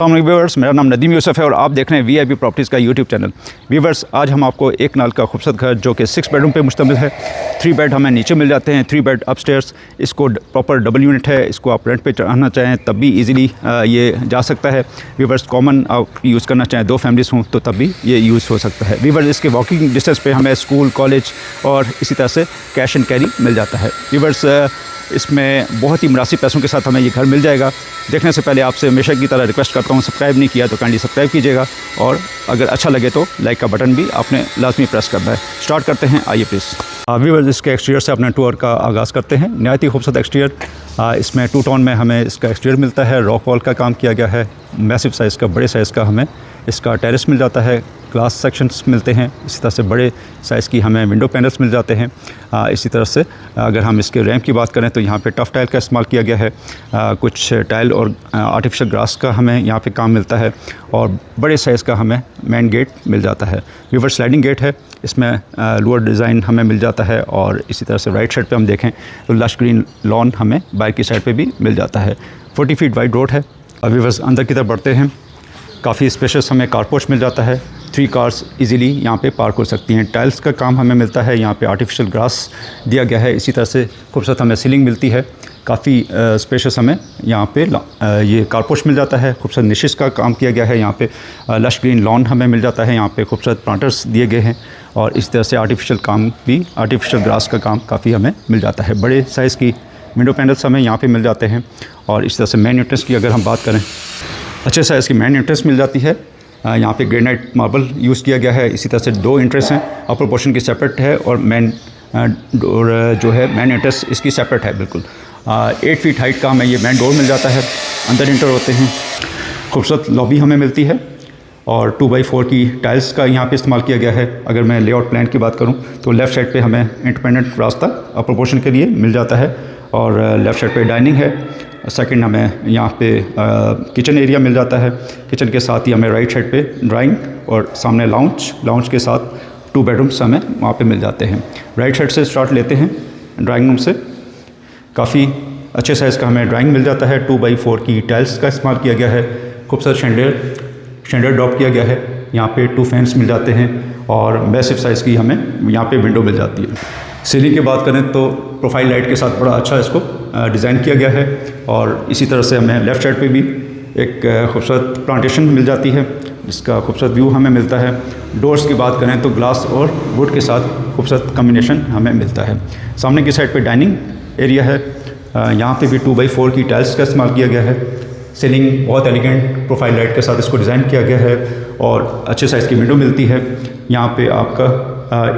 Viewers, मेरा नाम नदीम यूसुफ है और आप देख रहे हैं वीआईपी प्रॉपर्टीज़ का यूट्यूब चैनल। व्यूवर्स, आज हम आपको एक नाल का खूबसूरत घर जो कि 6 बेडरूम पे मुश्तमिल है। 3 बेड हमें नीचे मिल जाते हैं, 3 बेड अपस्टेयर्स। इसको प्रॉपर डबल यूनिट है, इसको आप रेंट पे चढ़ाना चाहें तब भी इजीली ये जा सकता है। व्यूवर्स, कॉमन आप यूज़ करना चाहें 2 फैमिलीज़ हों तो तब भी ये यूज़ हो सकता है। व्यूवर्स, इसके वॉकिंग डिस्टेंस पे हमें स्कूल, कॉलेज और इसी तरह से कैश एंड कैरी मिल जाता है। व्यूवर्स, इसमें बहुत ही मुनासिब पैसों के साथ हमें ये घर मिल जाएगा। देखने से पहले आपसे हमेशा की तरह रिक्वेस्ट करता हूँ, सब्सक्राइब नहीं किया तो काइंडली सब्सक्राइब कीजिएगा और अगर अच्छा लगे तो लाइक का बटन भी आपने लाजमी प्रेस करना है। स्टार्ट करते हैं, आइए प्लीज़। व्यूअर्स, इसके एक्सटीरियर से अपने टूर का आगाज़ करते हैं। नहायत ही खूबसूरत एक्सटीरियर। इसमें 2 टोन में हमें इसका एक्सटीरियर मिलता है। रॉक वॉल का काम किया गया है। मैसिव साइज़ का, बड़े साइज़ का हमें इसका टेरेस मिल जाता है। ग्लास सेक्शंस मिलते हैं। इसी तरह से बड़े साइज़ की हमें विंडो पैनल्स मिल जाते हैं। इसी तरह से अगर हम इसके रैंप की बात करें तो यहाँ पे टफ़ टाइल का इस्तेमाल किया गया है। कुछ टाइल और आर्टिफिशियल ग्रास का हमें यहाँ पे काम मिलता है और बड़े साइज़ का हमें मेन गेट मिल जाता है। रिवर स्लाइडिंग गेट है, इसमें लोअर डिज़ाइन हमें मिल जाता है और इसी तरह से राइट साइड पे हम देखें तो लश ग्रीन लॉन हमें बाहर की साइड पे भी मिल जाता है। 40 फीट वाइड रोड है। अभी बस अंदर की तरफ बढ़ते हैं। काफ़ी स्पेशियस हमें कारपोर्च मिल जाता है। 3 कार्स इजीली यहाँ पे पार्क हो सकती हैं। टाइल्स का काम हमें मिलता है। यहाँ पे आर्टिफिशियल ग्रास दिया गया है। इसी तरह से खूबसूरत हमें सीलिंग मिलती है। काफ़ी स्पेशियस हमें यहाँ पे ये कारपोर्च मिल जाता है। खूबसूरत निशिस का काम किया गया है। यहाँ पे लश ग्रीन लॉन हमें मिल जाता है। यहाँ पे खूबसूरत प्लांटर्स दिए गए हैं और इस तरह से आर्टिफिशियल ग्रास का काम काफ़ी हमें मिल जाता है। बड़े साइज़ की विंडो पैनल्स हमें यहाँ पे मिल जाते हैं और इस तरह से मेन एंट्रेंस की अगर हम बात करें, अच्छे साइज़ की मेन एंट्रेंस मिल जाती है। यहाँ पे ग्रेनाइट मार्बल यूज़ किया गया है। इसी तरह से 2 एंट्रेंस हैं। अपर पोर्शन की सेपरेट है और मेन डोर जो है मेन एंट्रेंस इसकी सेपरेट है बिल्कुल। 8 फीट हाइट का हमें ये मेन डोर मिल जाता है। अंदर इंटर होते हैं। खूबसूरत लॉबी हमें मिलती है और 2x4 की टाइल्स का यहाँ पे इस्तेमाल किया गया है। अगर मैं लेआउट प्लान की बात करूँ तो लेफ़्ट साइड पे हमें इंडिपेंडेंट रास्ता अपर पोर्शन के लिए मिल जाता है और लेफ़्ट साइड पे डाइनिंग है। सेकंड हमें यहाँ पे किचन एरिया मिल जाता है। किचन के साथ ही हमें राइट साइड पे ड्राइंग और सामने लाउंज के साथ 2 बेडरूम्स हमें वहाँ पे मिल जाते हैं। राइट साइड से स्टार्ट लेते हैं। ड्राइंग रूम से काफ़ी अच्छे साइज़ का हमें ड्राइंग मिल जाता है। 2x4 की टाइल्स का इस्तेमाल किया गया है। खूबसूरत शेंडर ड्रॉप किया गया है। यहाँ पे 2 फैंस मिल जाते हैं और मैसिव साइज़ की हमें यहाँ पे विंडो मिल जाती है। सीलिंग की बात करें तो प्रोफाइल लाइट के साथ बड़ा अच्छा इसको डिज़ाइन किया गया है और इसी तरह से हमें लेफ़्ट साइड पे भी एक खूबसूरत प्लांटेशन मिल जाती है जिसका खूबसूरत व्यू हमें मिलता है। डोर्स की बात करें तो ग्लास और वुड के साथ खूबसूरत कम्बिनेशन हमें मिलता है। सामने की साइड पे डाइनिंग एरिया है। यहाँ पे भी 2x4 की टाइल्स का इस्तेमाल किया गया है। सीलिंग बहुत एलिगेंट प्रोफाइल लाइट के साथ इसको डिज़ाइन किया गया है और अच्छे साइज़ की विंडो मिलती है। यहाँ पे आपका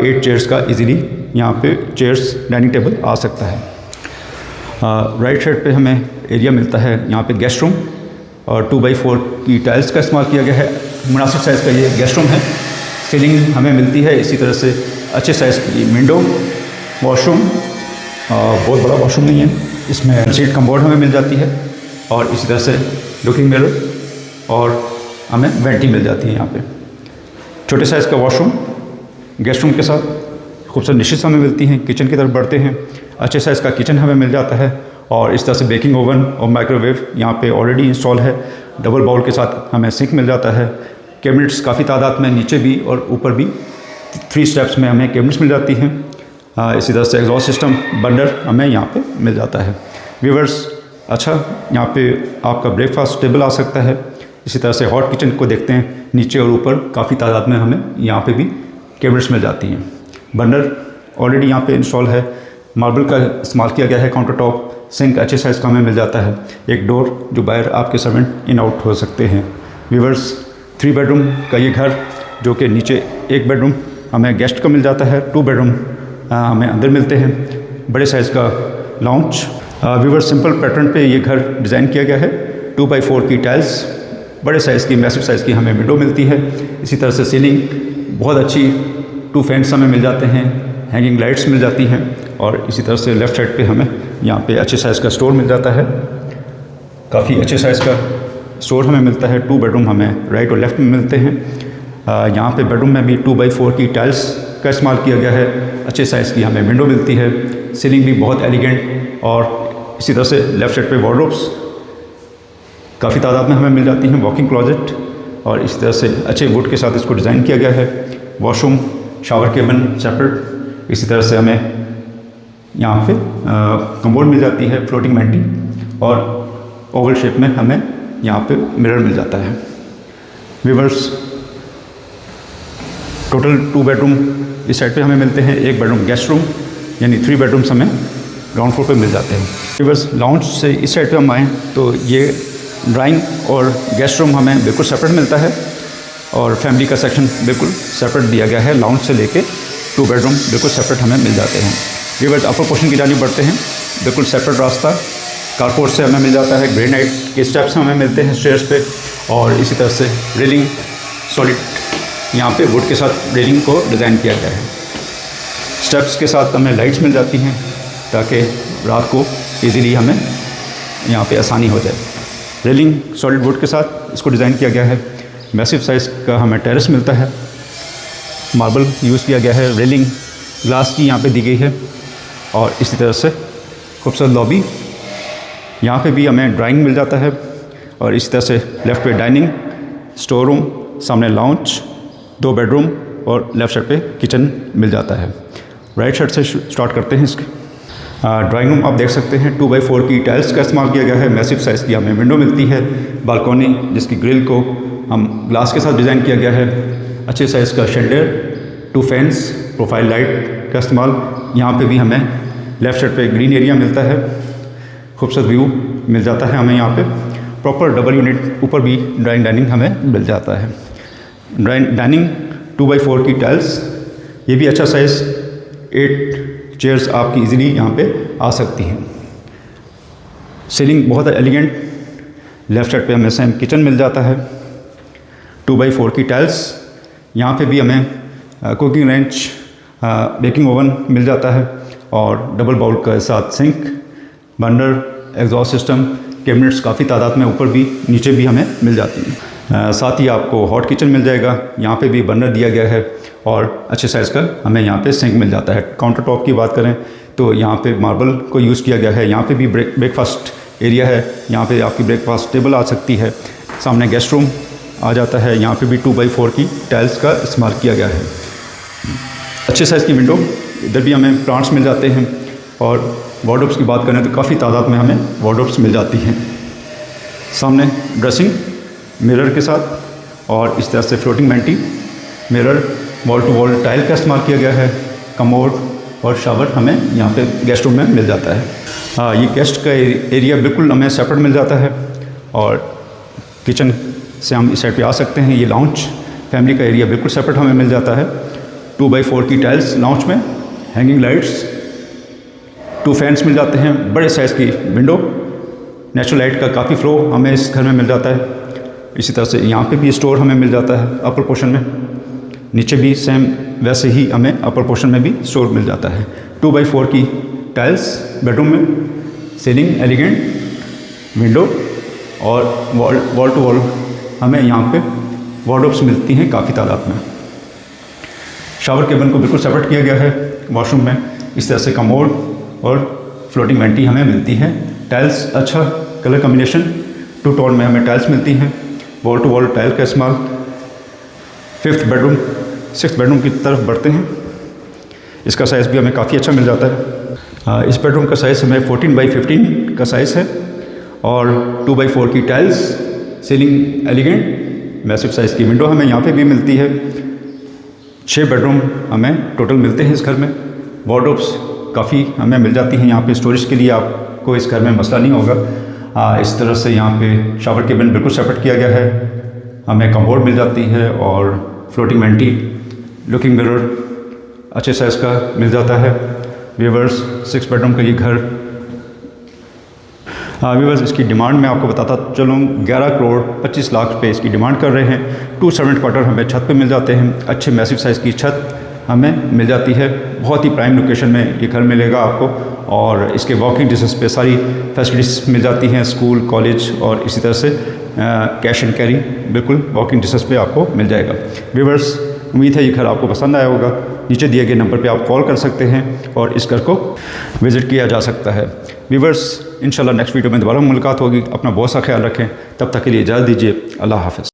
8 चेयर्स का इजीली यहाँ पे चेयर्स डाइनिंग टेबल आ सकता है। राइट साइड पे हमें एरिया मिलता है। यहाँ पे गेस्ट रूम और 2x4 की टाइल्स का इस्तेमाल किया गया है। मुनासिब साइज़ का ये गेस्ट रूम है। सीलिंग हमें मिलती है। इसी तरह से अच्छे साइज़ की विंडो, वॉशरूम, बहुत बड़ा वॉशरूम नहीं है, इसमें सीट कम्बोर्ड हमें मिल जाती है और इसी तरह से लुकिंग मिरर और हमें वेंटी मिल जाती है। यहाँ पे छोटे साइज़ का वॉशरूम गेस्ट रूम के साथ खूबसूरत निशिस हमें मिलती हैं। किचन की तरफ बढ़ते हैं। अच्छे साइज़ का किचन हमें मिल जाता है और इस तरह से बेकिंग ओवन और माइक्रोवेव यहाँ पे ऑलरेडी इंस्टॉल है। डबल बाउल के साथ हमें सिंक मिल जाता है। कैबिनेट्स काफ़ी तादाद में नीचे भी और ऊपर भी 3 स्टेप्स में हमें कैबिनेट्स मिल जाती हैं। इसी तरह से एग्जॉस्ट सिस्टम बर्नर हमें यहाँ पे मिल जाता है। व्यूअर्स, अच्छा यहाँ पे आपका ब्रेकफास्ट टेबल आ सकता है। इसी तरह से हॉट किचन को देखते हैं। नीचे और ऊपर काफ़ी तादाद में हमें यहाँ पे भी कैबिनेट्स मिल जाती हैं। बर्नर ऑलरेडी यहाँ पे इंस्टॉल है। मार्बल का इस्तेमाल किया गया है। काउंटर टॉप, सिंक अच्छे साइज़ का हमें मिल जाता है। एक डोर जो बाहर आपके सर्वेंट इन आउट हो सकते हैं। व्यूअर्स, 3 बेडरूम का ये घर जो कि नीचे 1 बेडरूम हमें गेस्ट का मिल जाता है। 2 बेडरूम हमें अंदर मिलते हैं। बड़े साइज़ का लाउंज। व्यूअर्स, सिंपल पैटर्न पे ये घर डिज़ाइन किया गया है। 2x4 की टाइल्स, बड़े साइज़ की मैसिव साइज़ की हमें विंडो मिलती है। इसी तरह से सीलिंग बहुत अच्छी, 2 फैंस हमें मिल जाते हैं। हैंगिंग लाइट्स मिल जाती हैं और इसी तरह से लेफ़्ट साइड पे हमें यहाँ पे अच्छे साइज़ का स्टोर मिल जाता है। काफ़ी अच्छे साइज़ का स्टोर हमें मिलता है। 2 बेडरूम हमें राइट और लेफ़्ट में मिलते हैं। यहाँ पे बेडरूम में भी 2x4 की टाइल्स का इस्तेमाल किया गया है। अच्छे साइज़ की हमें विंडो मिलती है। सीलिंग भी बहुत एलिगेंट और इसी तरह से लेफ़्ट साइड पे वार्डरोब्स काफ़ी तादाद में हमें मिल जाती हैं। वॉकिंग क्लोजेट और इस तरह से अच्छे वुड के साथ इसको डिज़ाइन किया गया है। Washroom, shower cabin separate. इसी तरह से हमें यहाँ पे कमोड मिल जाती है, फ्लोटिंग वेंटी, और ओवल शेप में हमें यहाँ पे मिरर मिल जाता है। व्यूअर्स, टोटल 2 बेडरूम इस साइड पे हमें मिलते हैं। 1 बेडरूम गेस्ट रूम, यानी 3 बेडरूम्स हमें ग्राउंड फ्लोर पे मिल जाते हैं। व्यूअर्स, लाउंज से इस साइड पे हम आएँ तो ये ड्राइंग और गेस्ट रूम हमें बिल्कुल सेपरेट मिलता है और फैमिली का सेक्शन बिल्कुल सेपरेट दिया गया है। लाउंज से लेके 2 बेडरूम बिल्कुल सेपरेट हमें मिल जाते हैं। व्यूअर्स, अपर पोर्शन की जानिब बढ़ते हैं। बिल्कुल सेपरेट रास्ता कारपोर्ट से हमें मिल जाता है। ग्रेनाइट के स्टेप्स हमें मिलते हैं स्टेयर्स पे, और इसी तरह से रेलिंग सॉलिड यहाँ पे वुड के साथ रेलिंग को डिज़ाइन किया गया है। स्टेप्स के साथ हमें लाइट्स मिल जाती हैं ताकि रात को इजीली हमें यहाँ पे आसानी हो जाए। रेलिंग सॉलिड वुड के साथ इसको डिज़ाइन किया गया है। मैसिव साइज़ का हमें टेरेस मिलता है। मार्बल यूज़ किया गया है। रेलिंग ग्लास की यहाँ पे दी गई है, और इसी तरह से खूबसूरत लॉबी। यहाँ पे भी हमें ड्राइंग मिल जाता है, और इसी तरह से लेफ़्ट पे डाइनिंग, स्टोर रूम, सामने लाउंज, 2 बेडरूम, और लेफ़्ट साइड पे किचन मिल जाता है। राइट साइड से स्टार्ट करते हैं इसके। ड्राइंग रूम आप देख सकते हैं 2x4 की टाइल्स का इस्तेमाल किया गया है। मैसिव साइज़ की हमें विंडो मिलती है। बालकोनी जिसकी ग्रिल को हम ग्लास के साथ डिज़ाइन किया गया है। अच्छे साइज़ का शेल्डर, 2 फैंस, प्रोफाइल लाइट का इस्तेमाल। यहाँ पे भी हमें लेफ़्ट साइड पे ग्रीन एरिया मिलता है। खूबसूरत व्यू मिल जाता है हमें यहाँ पे। प्रॉपर डबल यूनिट ऊपर भी ड्राइंग डाइनिंग हमें मिल जाता है। डाइनिंग 2x4 की टाइल्स, ये भी अच्छा साइज़, 8 चेयर्स आपकी इजीली यहाँ पे आ सकती हैं। सीलिंग बहुत एलिगेंट। लेफ़्ट साइड पे हमें सेम किचन मिल जाता है। 2x4 की टाइल्स। यहाँ पे भी हमें कुकिंग रेंज, बेकिंग ओवन मिल जाता है, और डबल बाउल के साथ sink, burner, exhaust system, cabinets काफ़ी तादाद में ऊपर भी नीचे भी हमें मिल जाती हैं। साथ ही आपको हॉट किचन मिल जाएगा। यहाँ पे भी बर्नर दिया गया है, और अच्छे साइज़ का हमें यहाँ पे सिंक मिल जाता है। काउंटर टॉप की बात करें तो यहाँ पे मार्बल को यूज़ किया गया है। यहाँ पे भी ब्रेकफास्ट एरिया है। यहाँ पे आपकी ब्रेकफास्ट टेबल आ सकती है। सामने गेस्ट रूम आ जाता है। यहाँ पे भी 2x4 की टाइल्स का इस्तेमाल किया गया है। अच्छे साइज़ की विंडो, इधर भी हमें प्लांट्स मिल जाते हैं। और वार्डरोब्स की बात करें तो काफ़ी तादाद में हमें वार्डरोब्स मिल जाती हैं। सामने ड्रेसिंग मिरर के साथ, और इस तरह से floating vanity, mirror, wall to wall tile का इस्तेमाल किया गया है। कमोड और शावर हमें यहाँ पे गेस्ट रूम में मिल जाता है। ये गेस्ट का एरिया बिल्कुल हमें सेपरेट मिल जाता है, और किचन से हम इस साइड पे आ सकते हैं। ये लाउंज फैमिली का एरिया बिल्कुल सेपरेट हमें मिल जाता है। 2x4 की टाइल्स लाउंज में, हैंगिंग लाइट्स, 2 फैंस मिल जाते हैं। बड़े साइज़ की विंडो, नेचुरल लाइट का काफ़ी फ्लो हमें इस घर में मिल जाता है। इसी तरह से यहाँ पे भी स्टोर हमें मिल जाता है अपर पोर्शन में। नीचे भी सेम वैसे ही हमें अपर पोर्शन में भी स्टोर मिल जाता है। 2x4 की टाइल्स बेडरूम में, सीलिंग एलिगेंट, विंडो, और वॉल टू वॉल हमें यहाँ पे वार्डरोब्स मिलती हैं काफ़ी तादाद में। शावर केबिन को बिल्कुल सेपरेट किया गया है। वॉशरूम में इस तरह से कमोड और फ्लोटिंग वेंटी हमें मिलती हैं। टाइल्स अच्छा कलर कम्बिनेशन, 2 टोन में हमें टाइल्स मिलती हैं। वॉल टू वॉल टाइल का इस्तेमाल। 5th बेडरूम, 6th बेडरूम की तरफ बढ़ते हैं। इसका साइज़ भी हमें काफ़ी अच्छा मिल जाता है। इस बेडरूम का साइज़ हमें 14x15 का साइज़ है, और 2x4 की tiles, ceiling elegant, massive size की विंडो हमें यहाँ पे भी मिलती है। 6 बेडरूम हमें टोटल मिलते हैं इस घर में। वार्डरोब्स काफ़ी हमें मिल जाती हैं यहाँ पे। स्टोरेज के लिए आपको इस घर में मसला नहीं होगा। इस तरह से यहाँ पे शावर केबिन बिल्कुल सेपरेट किया गया है। हमें कमोड मिल जाती है, और फ्लोटिंग वेंटी, लुकिंग मिरर अच्छे साइज़ का मिल जाता है। व्यूअर्स, 6 बेडरूम का ये घर। व्यूअर्स, इसकी डिमांड मैं आपको बताता चलूँ, 11 करोड़ 25 लाख पे इसकी डिमांड कर रहे हैं। 2 सर्वेंट क्वार्टर हमें छत पे मिल जाते हैं। अच्छे मैसिव साइज़ की छत हमें मिल जाती है। बहुत ही प्राइम लोकेशन में ये घर मिलेगा आपको, और इसके वॉकिंग डिस्टेंस पे सारी फैसिलिटीज़ मिल जाती हैं, स्कूल, कॉलेज, और इसी तरह से कैश एंड कैरी बिल्कुल वॉकिंग डिस्टेंस पे आपको मिल जाएगा। व्यूअर्स, उम्मीद है ये घर आपको पसंद आया होगा। नीचे दिए गए नंबर पे आप कॉल कर सकते हैं, और इस घर को विज़िट किया जा सकता है। व्यूअर्स, इंशाल्लाह नेक्स्ट वीडियो में दोबारा मुलाकात होगी। अपना बहुत सा ख्याल रखें, तब तक के लिए इजाज़त दीजिए। अल्लाह हाफ़िज़।